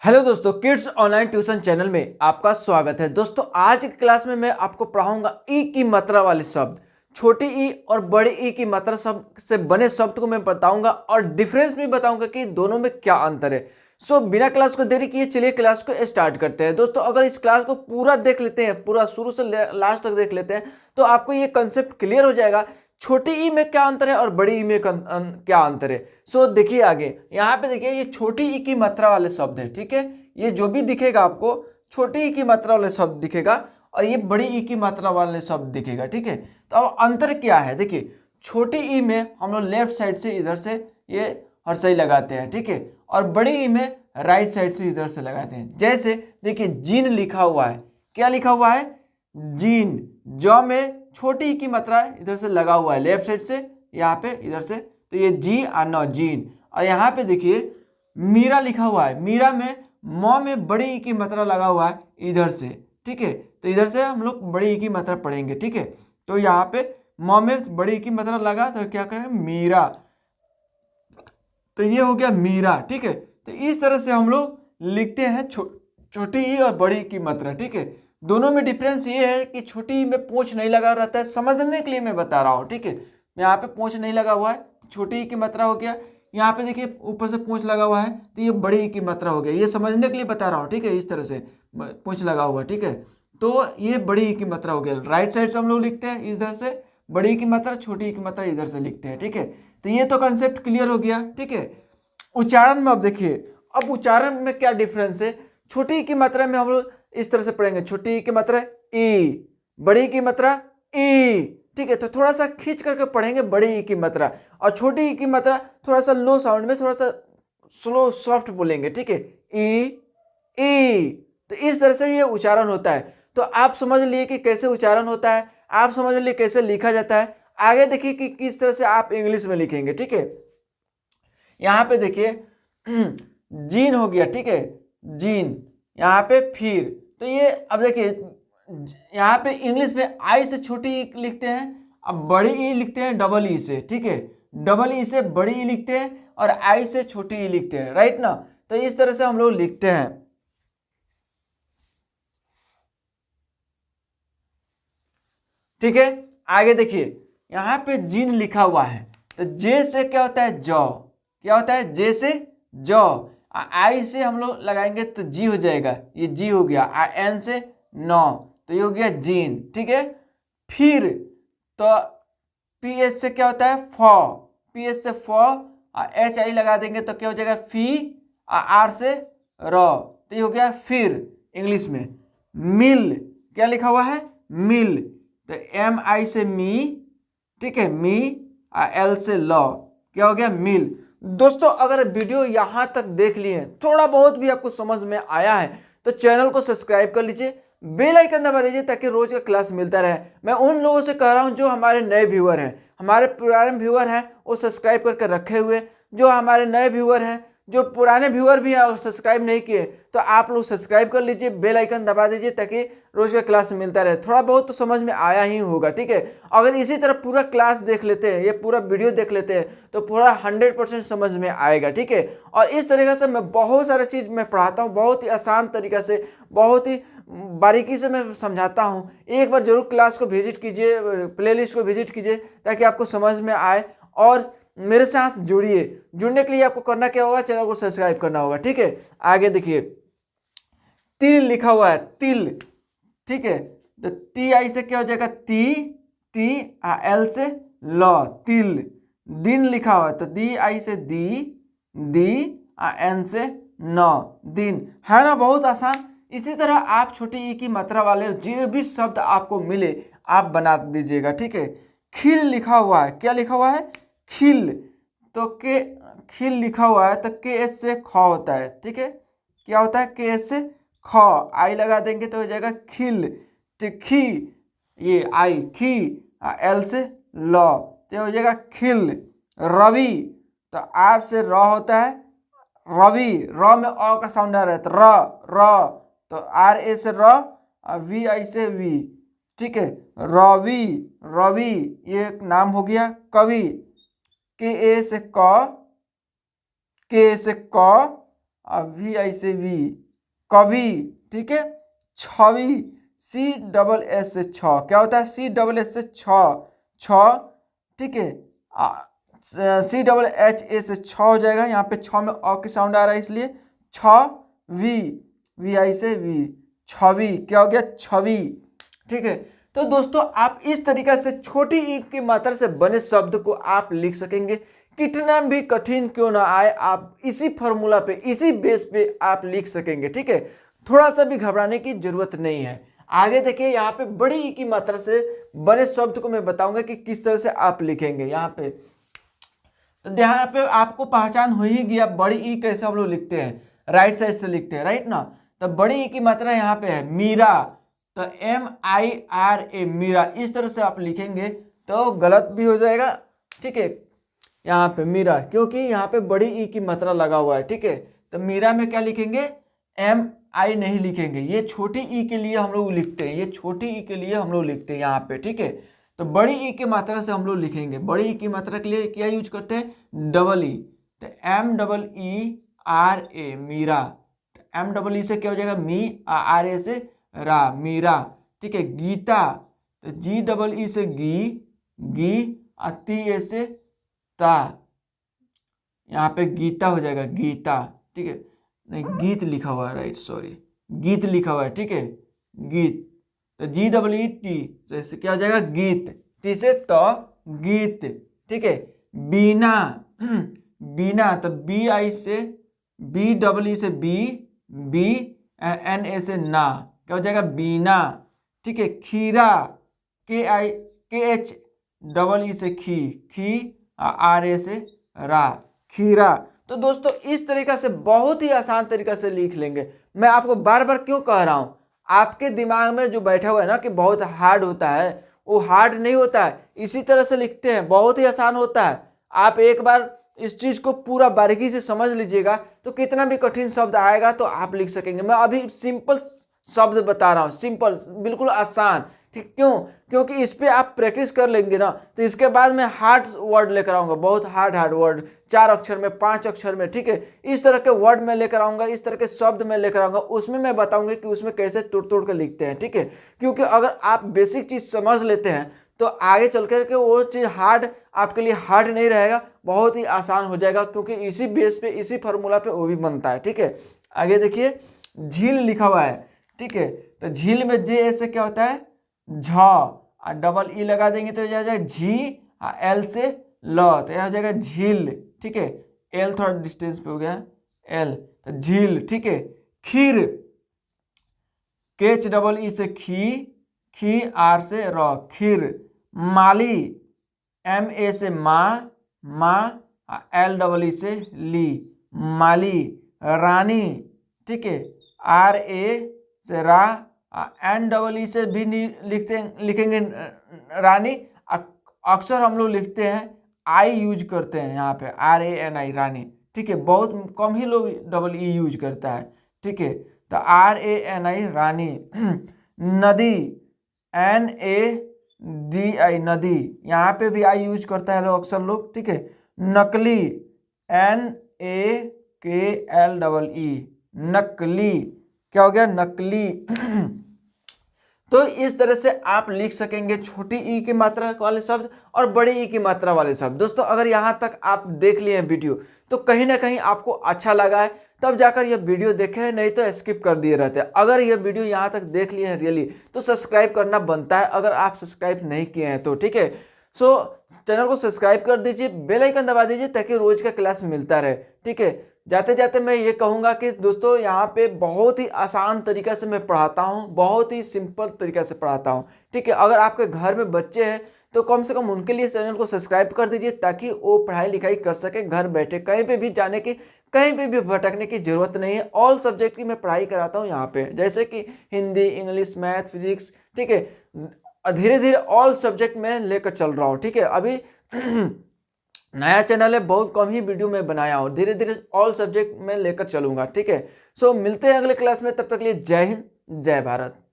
Hello दोस्तों, kids online tuition channel में आपका स्वागत है। दोस्तों, आज की क्लास में मैं आपको पढ़ाऊंगा ई की मात्रा वाले शब्द। छोटी ई और बड़ी ई की मात्रा शब्द से बने शब्द को मैं बताऊंगा और डिफरेंस भी बताऊंगा कि दोनों में क्या अंतर है। बिना क्लास को देरी किए चलिए क्लास को स्टार्ट करते हैं। दोस्तों, अगर इस क्लास को पूरा देख लेते हैं, पूरा शुरू से लास्ट तक देख लेते हैं, तो आपको ये कंसेप्ट क्लियर हो जाएगा छोटी ई में क्या अंतर है और बड़ी ई में क्या अंतर है। देखिए आगे यहाँ पे देखिए, ये छोटी ई की मात्रा वाले शब्द है। ठीक है, ये जो भी दिखेगा आपको छोटी ई की मात्रा वाले शब्द दिखेगा और ये बड़ी ई की मात्रा वाले शब्द दिखेगा। ठीक है, तो अब अंतर क्या है देखिए, छोटी ई में हम लोग लेफ्ट साइड से इधर से ये हर्षई लगाते हैं। ठीक है, और बड़ी ई में राइट साइड से इधर से लगाते हैं। जैसे देखिए, जीन लिखा हुआ है, क्या लिखा हुआ है? जीन। जौ में छोटी ई की मात्रा इधर से लगा हुआ है लेफ्ट साइड से, यहाँ पे इधर से, तो ये जी और नौ जीन। और यहाँ पे देखिए मीरा लिखा हुआ है, मीरा में म में बड़ी ई की मात्रा लगा हुआ है इधर से। ठीक है, तो इधर से हम लोग बड़ी ई की मात्रा पढ़ेंगे। ठीक है, तो यहाँ पे म में बड़ी ई की मात्रा लगा तो क्या करें? मीरा। तो ये हो गया मीरा। ठीक है, तो इस तरह से हम लोग लिखते हैं छोटी ई और बड़ी ई की मात्रा। ठीक है, दोनों में डिफरेंस ये है कि छोटी ई में पूंछ नहीं लगा रहता है, समझने के लिए मैं बता रहा हूँ। ठीक है, यहाँ पे पूंछ नहीं लगा हुआ है, छोटी ई की मात्रा हो गया। यहाँ पे देखिए ऊपर से पूंछ लगा हुआ है, तो ये बड़ी ई की मात्रा हो गया। ये समझने के लिए बता रहा हूँ। ठीक है, इस तरह से पूंछ लगा हुआ है। ठीक है, तो ये बड़ी ई की मात्रा हो गया। राइट साइड से हम लोग लिखते हैं इधर से बड़ी ई की मात्रा, छोटी ई की मात्रा इधर से लिखते हैं। ठीक है, तो ये तो कंसेप्ट क्लियर हो गया। ठीक है, उच्चारण में अब देखिए, अब उच्चारण में क्या डिफरेंस है। छोटी ई की मात्रा में हम लोग इस तरह से पढ़ेंगे, छोटी ई की मात्रा ई, बड़ी ई की मात्रा ई। ठीक है, तो थोड़ा सा खींच करके पढ़ेंगे बड़ी ई की मात्रा, और छोटी ई की मात्रा थोड़ा सा लो साउंड में, थोड़ा सा स्लो सॉफ्ट बोलेंगे। ठीक है, ई ई। तो इस तरह से ये उच्चारण होता है। तो आप समझ लिए कि कैसे उच्चारण होता है, आप समझ लिए कैसे लिखा जाता है। आगे देखिए कि किस तरह से आप इंग्लिश में लिखेंगे। ठीक है, यहाँ पे देखिए जीन हो गया। ठीक है, जीन, यहाँ पे फिर, तो ये अब देखिए यहाँ पे इंग्लिश में आई से छोटी ई लिखते हैं, अब बड़ी ई लिखते हैं डबल ई से। ठीक है, डबल ई से बड़ी ई लिखते हैं और आई से छोटी ई लिखते हैं, राइट ना। तो इस तरह से हम लोग लिखते हैं। ठीक है, आगे देखिए यहाँ पे जीन लिखा हुआ है, तो जे से क्या होता है? जौ। क्या होता है? जे से जौ। आई से हम लोग लगाएंगे तो जी हो जाएगा, ये जी हो गया। एन से नौ, तो ये हो गया जीन। ठीक है, फिर तो पी एस से क्या होता है? फॉ। पी एस से फॉ, एच आई लगा देंगे तो क्या हो जाएगा? फी। आर से रॉ, तो ये हो गया फिर। इंग्लिश में मिल, क्या लिखा हुआ है? मिल। तो एम आई से मी, ठीक है, मी, एल से लॉ, क्या हो गया? मिल। दोस्तों, अगर वीडियो यहाँ तक देख लिए, थोड़ा बहुत भी आपको समझ में आया है, तो चैनल को सब्सक्राइब कर लीजिए, बेल आइकन दबा दीजिए ताकि रोज का क्लास मिलता रहे। मैं उन लोगों से कह रहा हूँ जो हमारे नए व्यूअर हैं, हमारे पुराने व्यूअर हैं वो सब्सक्राइब करके रखे हुए, जो हमारे नए व्यूअर हैं, जो पुराने व्यूअर भी हैं और सब्सक्राइब नहीं किए, तो आप लोग सब्सक्राइब कर लीजिए, बेल आइकन दबा दीजिए ताकि रोज का क्लास मिलता रहे। थोड़ा बहुत तो समझ में आया ही होगा। ठीक है, अगर इसी तरह पूरा क्लास देख लेते हैं, ये पूरा वीडियो देख लेते हैं, तो पूरा 100% समझ में आएगा। ठीक है, और इस तरीके से मैं बहुत सारा चीज़ मैं पढ़ाता हूँ, बहुत ही आसान तरीका से, बहुत ही बारीकी से मैं समझाता हूँ। एक बार जरूर क्लास को विजिट कीजिए, प्लेलिस्ट को विजिट कीजिए ताकि आपको समझ में आए और मेरे साथ जुड़िए। जुड़ने के लिए आपको करना क्या होगा? चैनल को सब्सक्राइब करना होगा। ठीक है, आगे देखिए तिल लिखा हुआ है, तिल। ठीक है, तो टी आई से क्या हो जाएगा? ती, ती, एल से लॉ, तिल। दिन लिखा हुआ है, तो दी आई से दी, दी, एन से नौ, दिन। है ना, बहुत आसान। इसी तरह आप छोटी ई की मात्रा वाले जो भी शब्द आपको मिले आप बना दीजिएगा। ठीक है, खिल लिखा हुआ है, क्या लिखा हुआ है? खिल। तो के खिल लिखा हुआ है, तो के एस से ख होता है। ठीक है, क्या होता है? के एस से ख, आई लगा देंगे तो हो जाएगा खिल। ठीक, खी, ये आई खी, एल से लॉ, तो हो जाएगा खिल। रवि, तो आर से र होता है रवि, र में अ का साउंड आ रहा है, तो र, तो आर ए से र, वी आई से वी। ठीक है, रवि, रवि, ये एक नाम हो गया। कवि, के ए से क, के ए से क, वी आई से वी, कवि, ठीक है। छवि, सी डबल एस से छ, क्या होता है, सी डबल एस से छ, छ, ठीक है। सी डबल एच ए से छ हो जाएगा, यहाँ पे छ में अ की साउंड आ रहा है इसलिए छ वी, वी आई से वी, छवि, क्या हो गया, छवि, ठीक है। तो दोस्तों आप इस तरीके से छोटी ई की मात्रा से बने शब्द को आप लिख सकेंगे, कितना भी कठिन क्यों ना आए, आप इसी फॉर्मूला पे, इसी बेस पे आप लिख सकेंगे, ठीक है। थोड़ा सा भी घबराने की जरूरत नहीं है। आगे देखिए, यहाँ पे बड़ी ई की मात्रा से बने शब्द को मैं बताऊंगा कि किस तरह से आप लिखेंगे यहाँ पे। तो यहाँ पे आपको पहचान हो ही गया बड़ी ई कैसे हम लोग लिखते हैं, राइट साइड से लिखते हैं, राइट ना। तो बड़ी ई की मात्रा यहाँ पे है मीरा, तो MIRA, मीरा, इस तरह से आप लिखेंगे तो गलत भी हो जाएगा, ठीक है। यहाँ पे मीरा, क्योंकि यहाँ पे बड़ी ई की मात्रा लगा हुआ है, ठीक है। तो मीरा में क्या लिखेंगे, MI नहीं लिखेंगे, ये छोटी ई के लिए हम लोग लिखते हैं, ये छोटी ई के लिए हम लोग लिखते हैं यहाँ पे, ठीक है। तो बड़ी ई की मात्रा से हम लोग लिखेंगे, बड़ी ई की मात्रा के लिए क्या यूज करते हैं, डबल ई, तो MEERA, Meera. M double E से क्या हो जाएगा, मी, RA से रा, मीरा, ठीक है। गीता, तो GEE से गी, गी, ती से ता, यहाँ पे गीता हो जाएगा, गीता, ठीक है। नहीं, गीत लिखा हुआ है, राइट, सॉरी, गीत लिखा हुआ है, ठीक है, गीत। तो GEET से क्या हो जाएगा, गीत, टी से तो गीत, ठीक है। बीना, बीना, तो BI से BEE से BNA से ना, क्या हो जाएगा, बीना, ठीक है। खीरा, KHEE से खी, खी, RA से रा, खीरा। तो दोस्तों इस तरीका से बहुत ही आसान तरीका से लिख लेंगे। मैं आपको बार बार क्यों कह रहा हूँ, आपके दिमाग में जो बैठा हुआ है ना कि बहुत हार्ड होता है, वो हार्ड नहीं होता है, इसी तरह से लिखते हैं, बहुत ही आसान होता है। आप एक बार इस चीज को पूरा बारीकी से समझ लीजिएगा तो कितना भी कठिन शब्द आएगा तो आप लिख सकेंगे। मैं अभी सिंपल शब्द बता रहा हूँ, सिंपल, बिल्कुल आसान, ठीक, क्यों, क्योंकि इस पे आप प्रैक्टिस कर लेंगे ना, तो इसके बाद मैं हार्ड वर्ड लेकर आऊंगा, बहुत हार्ड वर्ड, 4 अक्षर में, 5 अक्षर में, ठीक है। इस तरह के वर्ड में लेकर आऊंगा, इस तरह के शब्द में लेकर आऊंगा, उसमें मैं बताऊंगा कि उसमें कैसे तोड़ तोड़ कर लिखते हैं, ठीक है। क्योंकि अगर आप बेसिक चीज समझ लेते हैं तो आगे चल कर के वो चीज हार्ड आपके लिए हार्ड नहीं रहेगा, बहुत ही आसान हो जाएगा, क्योंकि इसी बेस पे, इसी फॉर्मूला पे वो भी बनता है, ठीक है। आगे देखिए, झील लिखा हुआ है, ठीक है। तो झील में जे से क्या होता है, झ, और डबल ई लगा देंगे तो यह जाएगा झी, एल से ल, तो यह हो जाएगा झील, ठीक है। एल थोड़ा डिस्टेंस पे हो गया, एल, तो झील, ठीक है। खीर, KHEE से खी, खी, R से र, खीर। माली, MA से माँ, माँ, LEE से ली, माली। रानी, ठीक है, RA से रा, NEE से भी लिखेंगे रानी। अक्सर हम लोग लिखते हैं आई यूज करते हैं यहाँ पे, RANI, रानी, ठीक है। बहुत कम ही लोग डबल ई यूज करता है, ठीक है। तो RANI, रानी। नदी, NADI, नदी, यहाँ पे भी आई यूज करता है लोग, अक्सर लोग, ठीक है। नकली, NAKLEE, नकली, क्या हो गया, नकली। तो इस तरह से आप लिख सकेंगे छोटी ई की मात्रा वाले शब्द और बड़ी ई की मात्रा वाले शब्द। दोस्तों अगर यहाँ तक आप देख लिए हैं वीडियो तो कहीं ना कहीं आपको अच्छा लगा है, तब जाकर यह वीडियो देखे हैं, नहीं तो स्किप कर दिए रहते हैं। अगर यह वीडियो यहाँ तक देख लिए हैं रियली, तो सब्सक्राइब करना बनता है, अगर आप सब्सक्राइब नहीं किए हैं तो, ठीक है। सो चैनल को सब्सक्राइब कर दीजिए, बेल आइकन दबा दीजिए ताकि रोज का क्लास मिलता रहे, ठीक है। जाते जाते मैं ये कहूँगा कि दोस्तों यहाँ पे बहुत ही आसान तरीका से मैं पढ़ाता हूँ, बहुत ही सिंपल तरीका से पढ़ाता हूँ, ठीक है। अगर आपके घर में बच्चे हैं तो कम से कम उनके लिए चैनल को सब्सक्राइब कर दीजिए ताकि वो पढ़ाई लिखाई कर सके घर बैठे, कहीं पे भी जाने की, कहीं पे भी भटकने की जरूरत नहीं है। ऑल सब्जेक्ट की मैं पढ़ाई कराता हूँ यहाँ पे, जैसे कि हिंदी, इंग्लिश, मैथ, फिजिक्स, ठीक है। धीरे धीरे ऑल सब्जेक्ट में लेकर चल रहा हूँ, ठीक है। अभी नया चैनल है, बहुत कम ही वीडियो में बनाया हूँ, धीरे धीरे ऑल सब्जेक्ट में लेकर चलूंगा, ठीक है। सो मिलते हैं अगले क्लास में, तब तक के लिए जय हिंद, जय भारत।